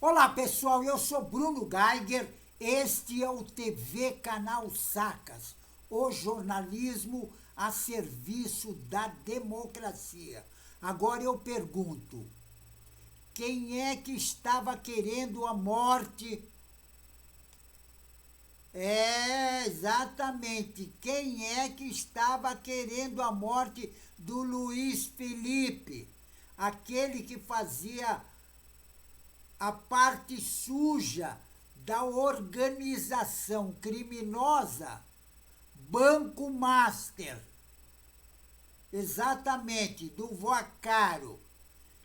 Olá pessoal, eu sou Bruno Geiger, este é o TV Canal Sacas, o jornalismo a serviço da democracia. Agora eu pergunto, quem é que estava querendo a morte? Exatamente, quem é que estava querendo a morte do Luiz Felipe? Aquele que fazia a parte suja da organização criminosa Banco Master. Exatamente, do Voacaro.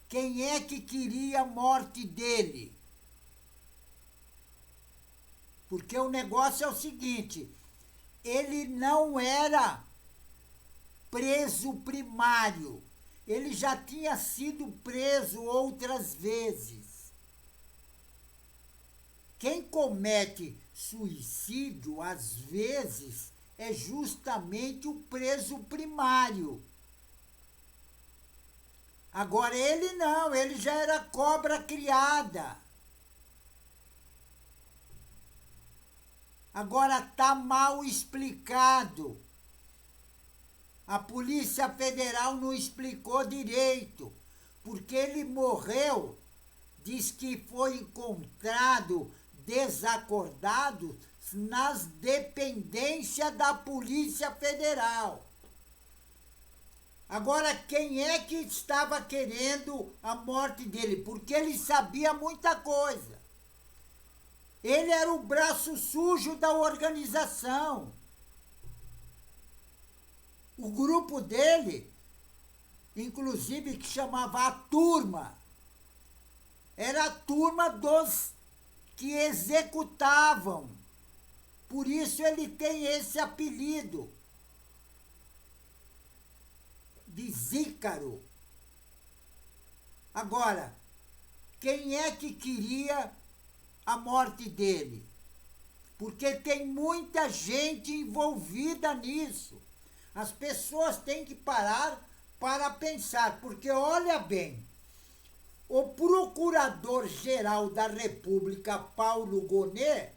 Quem é que queria a morte dele? Porque o negócio é o seguinte, ele não era preso primário, ele já tinha sido preso outras vezes. Quem comete suicídio, às vezes, é justamente o preso primário. Agora, ele não, ele já era cobra criada. Agora está mal explicado. A Polícia Federal não explicou direito, porque ele morreu, diz que foi encontrado desacordado nas dependências da Polícia Federal. Agora, quem é que estava querendo a morte dele? Porque ele sabia muita coisa. Ele era o braço sujo da organização. O grupo dele, inclusive que chamava a turma, era a turma dos que executavam. Por isso ele tem esse apelido de Zícaro. Agora, quem é que queria a morte dele? Porque tem muita gente envolvida nisso. As pessoas têm que parar para pensar, porque olha bem, o Procurador-Geral da República, Paulo Gonet,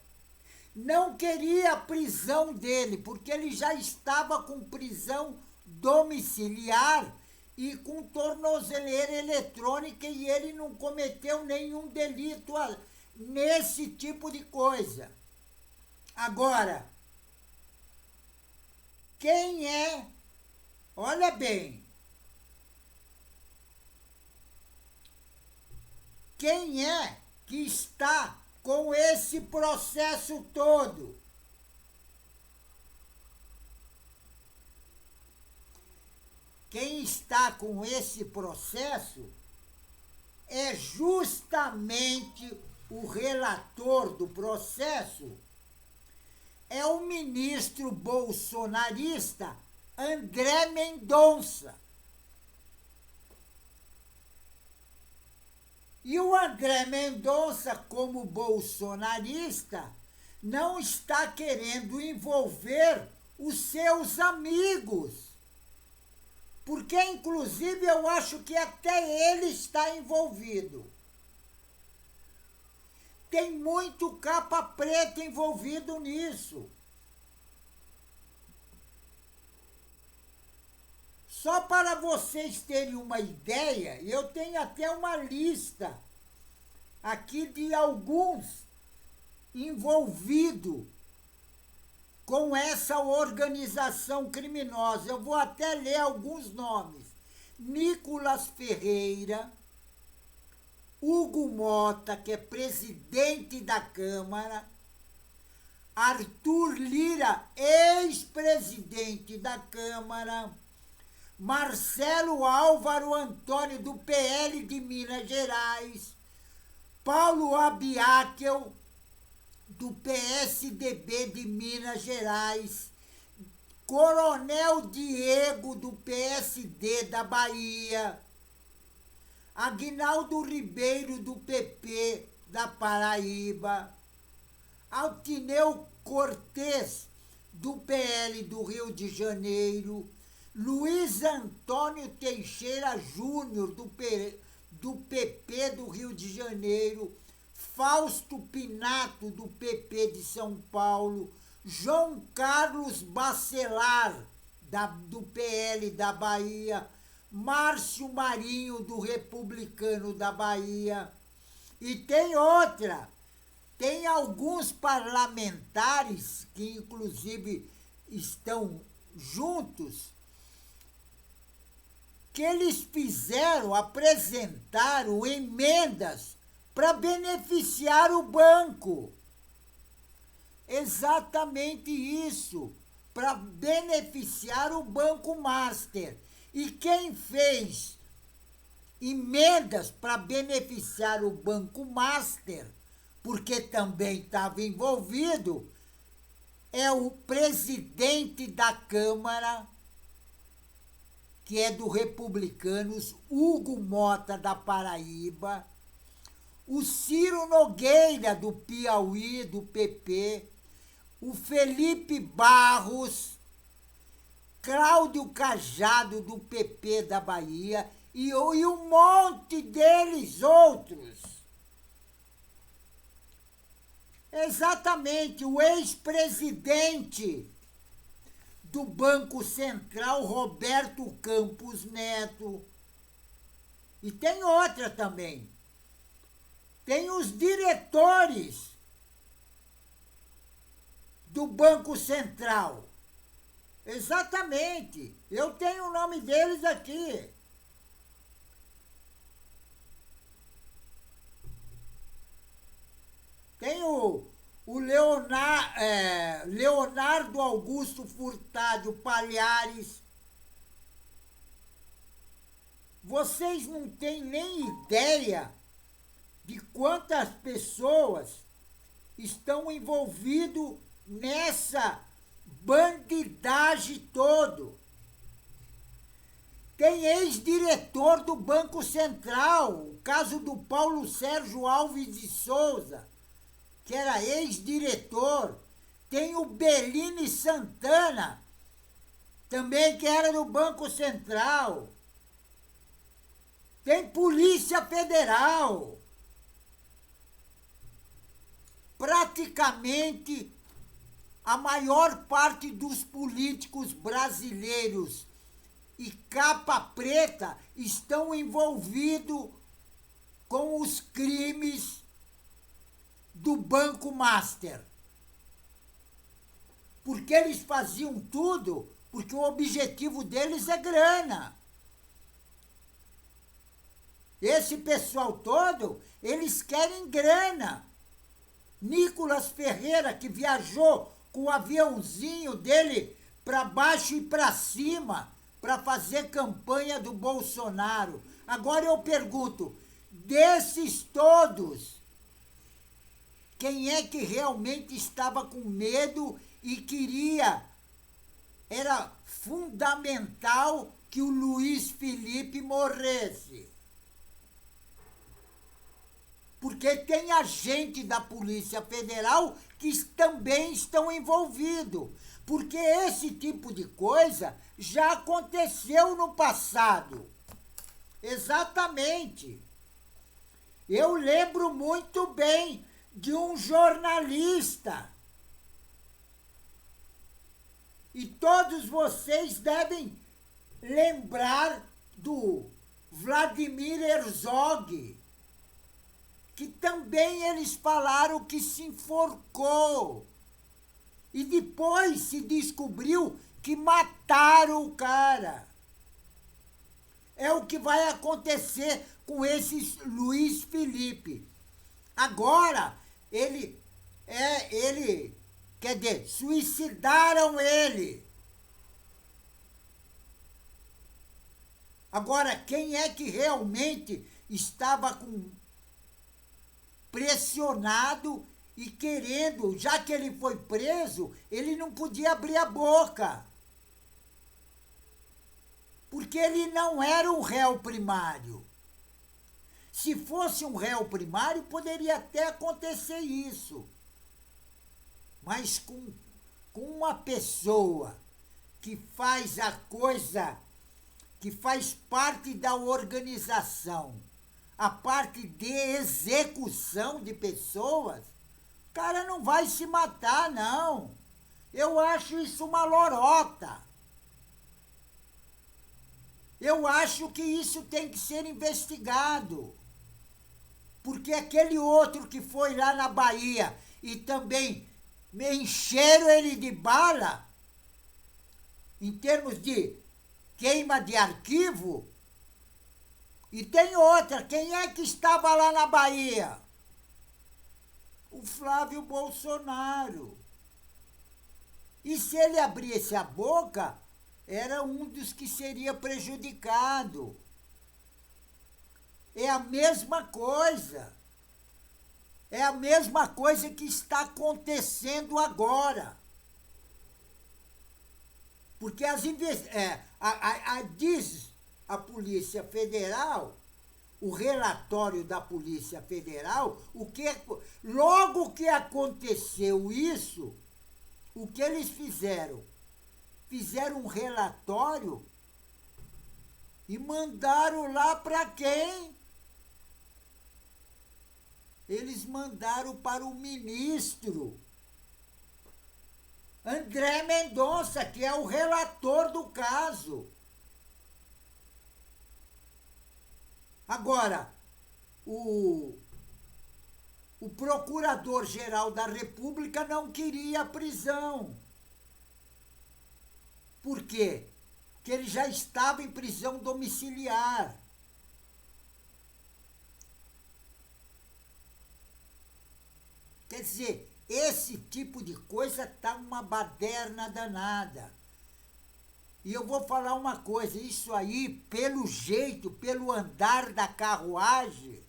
não queria a prisão dele, porque ele já estava com prisão domiciliar e com tornozeleira eletrônica e ele não cometeu nenhum delito nesse tipo de coisa. Agora, quem é? Olha bem. Quem é que está com esse processo todo? Quem está com esse processo é justamente o relator do processo, é o ministro bolsonarista André Mendonça. E o André Mendonça, como bolsonarista, não está querendo envolver os seus amigos. Porque, inclusive, eu acho que até ele está envolvido. Tem muito capa preta envolvido nisso. Só para vocês terem uma ideia, eu tenho até uma lista aqui de alguns envolvidos com essa organização criminosa. Eu vou até ler alguns nomes. Nicolas Ferreira, Hugo Mota, que é presidente da Câmara, Arthur Lira, ex-presidente da Câmara, Marcelo Álvaro Antônio, do PL de Minas Gerais, Paulo Abiakel, do PSDB de Minas Gerais, Coronel Diego, do PSD da Bahia, Aguinaldo Ribeiro, do PP da Paraíba, Altineu Cortes, do PL do Rio de Janeiro, Luiz Antônio Teixeira Júnior, do PP do Rio de Janeiro, Fausto Pinato, do PP de São Paulo, João Carlos Bacelar, do PL da Bahia, Márcio Marinho, do Republicano da Bahia. E tem outra, tem alguns parlamentares que inclusive estão juntos, que eles apresentaram emendas para beneficiar o banco. Exatamente isso, para beneficiar o Banco Master. E quem fez emendas para beneficiar o Banco Master, porque também estava envolvido, é o presidente da Câmara, que é do Republicanos, Hugo Mota, da Paraíba, o Ciro Nogueira, do Piauí, do PP, o Felipe Barros, Cláudio Cajado, do PP da Bahia, e um monte deles outros. Exatamente, o ex-presidente do Banco Central, Roberto Campos Neto. E tem outra também. Tem os diretores do Banco Central. Exatamente. Eu tenho o nome deles aqui. Tem o Leonardo Augusto Furtado Palhares. Vocês não têm nem ideia de quantas pessoas estão envolvidas nessa bandidagem todo. Tem ex-diretor do Banco Central, o caso do Paulo Sérgio Alves de Souza, que era ex-diretor. Tem o Bellini Santana, também que era do Banco Central. Tem Polícia Federal. Praticamente a maior parte dos políticos brasileiros e capa preta estão envolvidos com os crimes do Banco Master. Porque eles faziam tudo, porque o objetivo deles é grana. Esse pessoal todo, eles querem grana. Nicolas Ferreira, que viajou com o aviãozinho dele para baixo e para cima para fazer campanha do Bolsonaro. Agora eu pergunto, desses todos, quem é que realmente estava com medo e queria, era fundamental que o Luiz Felipe morresse? Porque tem agente da Polícia Federal que também estão envolvidos. Porque esse tipo de coisa já aconteceu no passado. Exatamente. Eu lembro muito bem de um jornalista. E todos vocês devem lembrar do Vladimir Herzog, que também eles falaram que se enforcou. E depois se descobriu que mataram o cara. É o que vai acontecer com esse Luiz Felipe. Agora, quer dizer, suicidaram ele. Agora, quem é que realmente estava pressionado e querendo, já que ele foi preso, ele não podia abrir a boca. Porque ele não era um réu primário. Se fosse um réu primário, poderia até acontecer isso. Mas com uma pessoa que faz a coisa, que faz parte da organização, a parte de execução de pessoas, o cara não vai se matar, não. Eu acho isso uma lorota. Eu acho que isso tem que ser investigado. Porque aquele outro que foi lá na Bahia e também me encheram ele de bala, em termos de queima de arquivo, e tem outra, quem é que estava lá na Bahia? O Flávio Bolsonaro. E se ele abrisse a boca, era um dos que seria prejudicado. É a mesma coisa. É a mesma coisa que está acontecendo agora. Porque diz a Polícia Federal, o relatório da Polícia Federal, logo que aconteceu isso, o que eles fizeram? Fizeram um relatório e mandaram lá para quem? Eles mandaram para o ministro André Mendonça, que é o relator do caso. Agora, o Procurador-Geral da República não queria a prisão. Por quê? Porque ele já estava em prisão domiciliar. Quer dizer, esse tipo de coisa está uma baderna danada. E eu vou falar uma coisa, isso aí, pelo jeito, pelo andar da carruagem,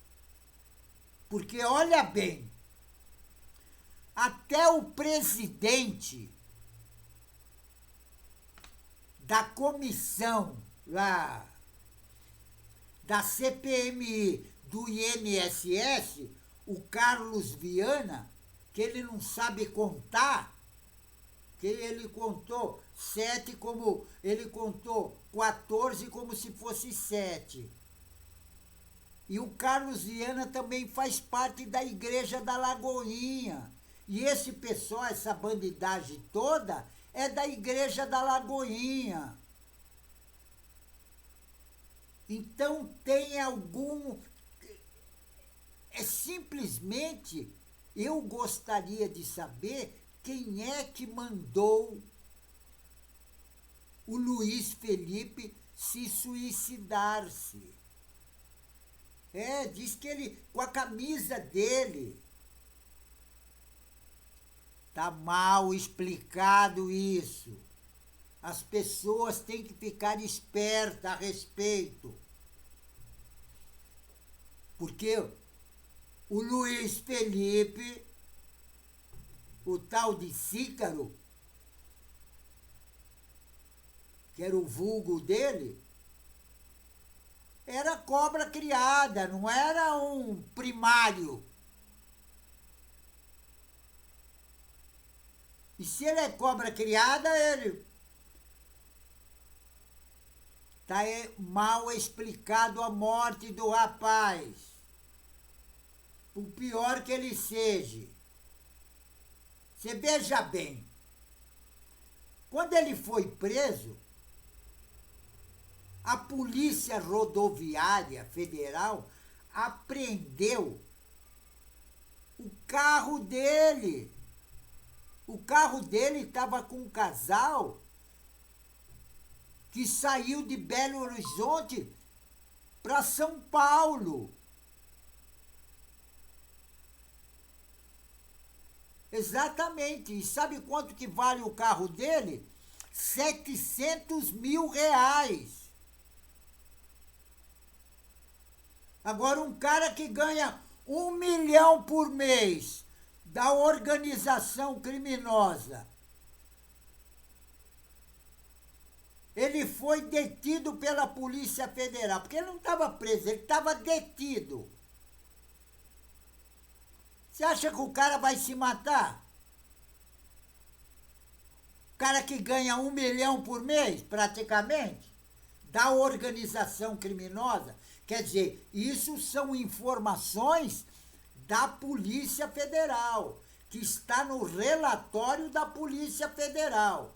porque olha bem, até o presidente da comissão lá, da CPMI, do INSS, o Carlos Viana, que ele não sabe contar, que ele contou 7 como... Ele contou 14 como se fosse 7. E o Carlos Viana também faz parte da Igreja da Lagoinha. E esse pessoal, essa bandidagem toda, é da Igreja da Lagoinha. Então tem algum... simplesmente, eu gostaria de saber quem é que mandou o Luiz Felipe se suicidar-se. Diz que ele, com a camisa dele. Tá mal explicado isso. As pessoas têm que ficar espertas a respeito. Porque o Luiz Felipe, o tal de Cícaro, que era o vulgo dele, era cobra criada, não era um primário. E se ele é cobra criada, ele... Está mal explicado a morte do rapaz. Por pior que ele seja. Você veja bem. Quando ele foi preso, a Polícia Rodoviária Federal apreendeu o carro dele. O carro dele estava com um casal que saiu de Belo Horizonte para São Paulo. Exatamente. E sabe quanto que vale o carro dele? 700 mil reais. Agora, um cara que ganha 1 milhão por mês da organização criminosa, ele foi detido pela Polícia Federal, porque ele não estava preso, ele estava detido. Você acha que o cara vai se matar? O cara que ganha 1 milhão por mês, praticamente, da organização criminosa. Quer dizer, isso são informações da Polícia Federal, que está no relatório da Polícia Federal.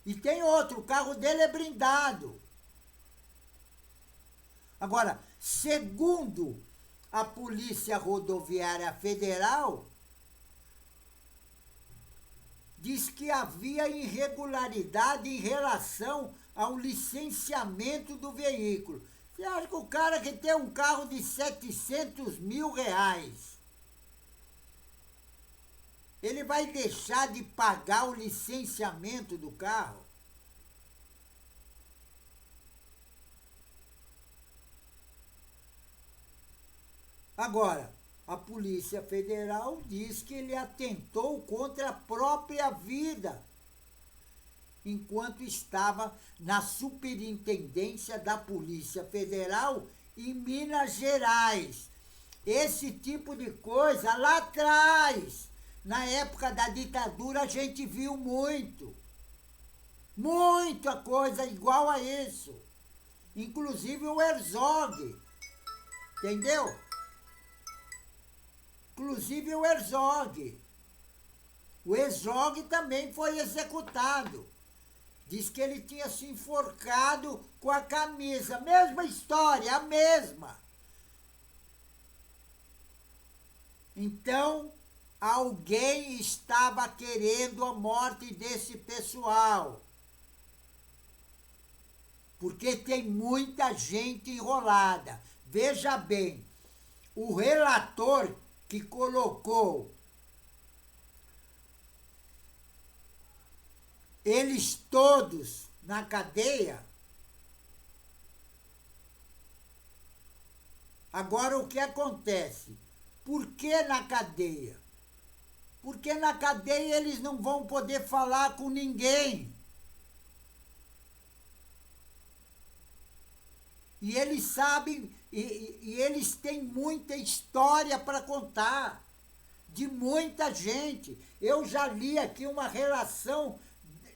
E tem outro, o carro dele é blindado. Agora, segundo a Polícia Rodoviária Federal, diz que havia irregularidade em relação ao licenciamento do veículo. Você acha que o cara que tem um carro de 700 mil reais, ele vai deixar de pagar o licenciamento do carro? Agora, a Polícia Federal diz que ele atentou contra a própria vida enquanto estava na Superintendência da Polícia Federal em Minas Gerais. Esse tipo de coisa lá atrás, na época da ditadura, a gente viu muito. Muita coisa igual a isso. Inclusive o Herzog. Entendeu? Inclusive o Herzog. O Herzog também foi executado. Diz que ele tinha se enforcado com a camisa. Mesma história, a mesma. Então, alguém estava querendo a morte desse pessoal. Porque tem muita gente enrolada. Veja bem, o relator que colocou eles todos na cadeia. Agora, o que acontece? Por que na cadeia? Porque na cadeia eles não vão poder falar com ninguém. E eles sabem, e eles têm muita história para contar, de muita gente. Eu já li aqui uma relação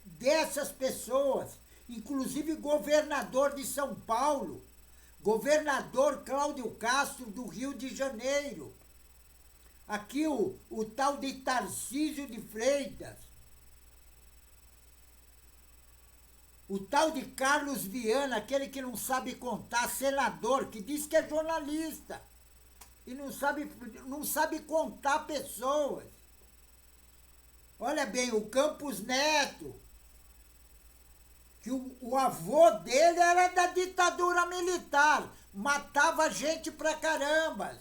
dessas pessoas, inclusive governador de São Paulo, governador Cláudio Castro do Rio de Janeiro, aqui o tal de Tarcísio de Freitas, o tal de Carlos Viana, aquele que não sabe contar, senador, que diz que é jornalista e não sabe contar pessoas. Olha bem, o Campos Neto, que o avô dele era da ditadura militar, matava gente pra caramba.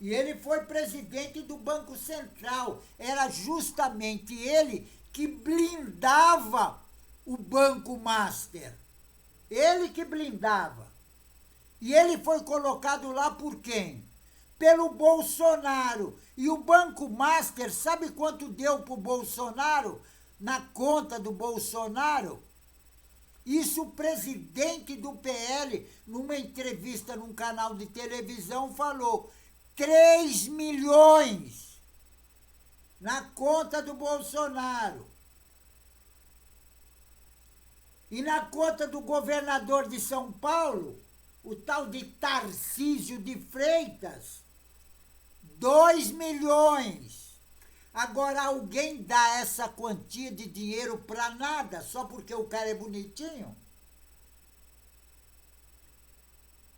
E ele foi presidente do Banco Central. Era justamente ele que blindava o Banco Master. Ele que blindava. E ele foi colocado lá por quem? Pelo Bolsonaro. E o Banco Master, sabe quanto deu para o Bolsonaro? Na conta do Bolsonaro? Isso o presidente do PL, numa entrevista num canal de televisão, falou. 3 milhões na conta do Bolsonaro. E na conta do governador de São Paulo, o tal de Tarcísio de Freitas, 2 milhões. Agora, alguém dá essa quantia de dinheiro para nada só porque o cara é bonitinho?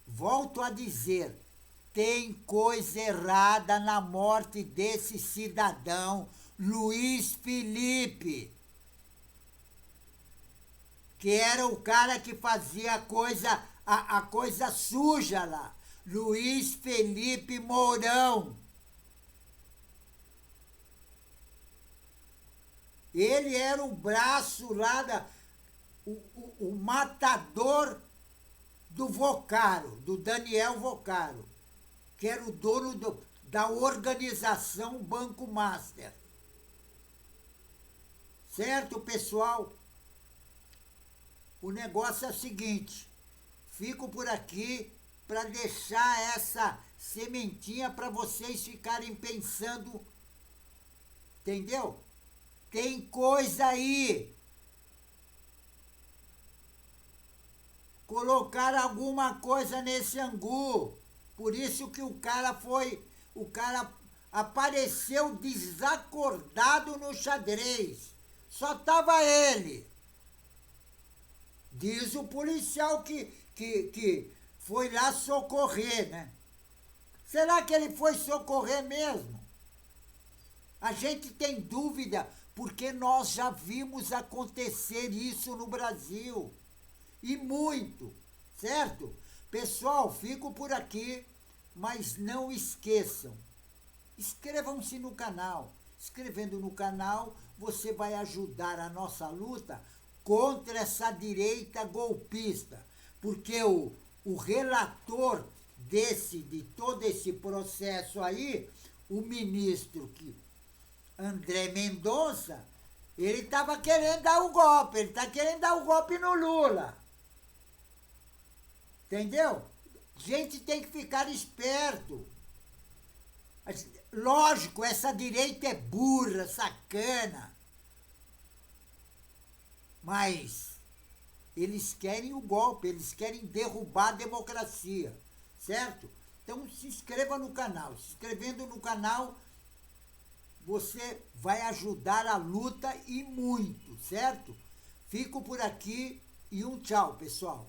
Volto a dizer, tem coisa errada na morte desse cidadão, Luiz Felipe, que era o cara que fazia a coisa suja lá. Luiz Felipe Mourão. Ele era o braço lá, o matador do Vocaro, do Daniel Vocaro, que era o dono da organização Banco Master. Certo, pessoal? O negócio é o seguinte, fico por aqui para deixar essa sementinha para vocês ficarem pensando, entendeu? Tem coisa aí. Colocaram alguma coisa nesse angu. Por isso que o cara apareceu desacordado no xadrez. Só tava ele. Diz o policial que foi lá socorrer, né? Será que ele foi socorrer mesmo? A gente tem dúvida, porque nós já vimos acontecer isso no Brasil. E muito, certo? Pessoal, fico por aqui, mas não esqueçam. Inscrevam-se no canal. Inscrevendo no canal, você vai ajudar a nossa luta contra essa direita golpista. Porque o relator de todo esse processo aí, o ministro André Mendonça, ele estava querendo dar o golpe, ele está querendo dar o golpe no Lula. Entendeu? Gente tem que ficar esperto. Lógico, essa direita é burra, sacana. Mas eles querem o golpe, eles querem derrubar a democracia, certo? Então se inscreva no canal. Se inscrevendo no canal, você vai ajudar a luta e muito, certo? Fico por aqui e um tchau, pessoal.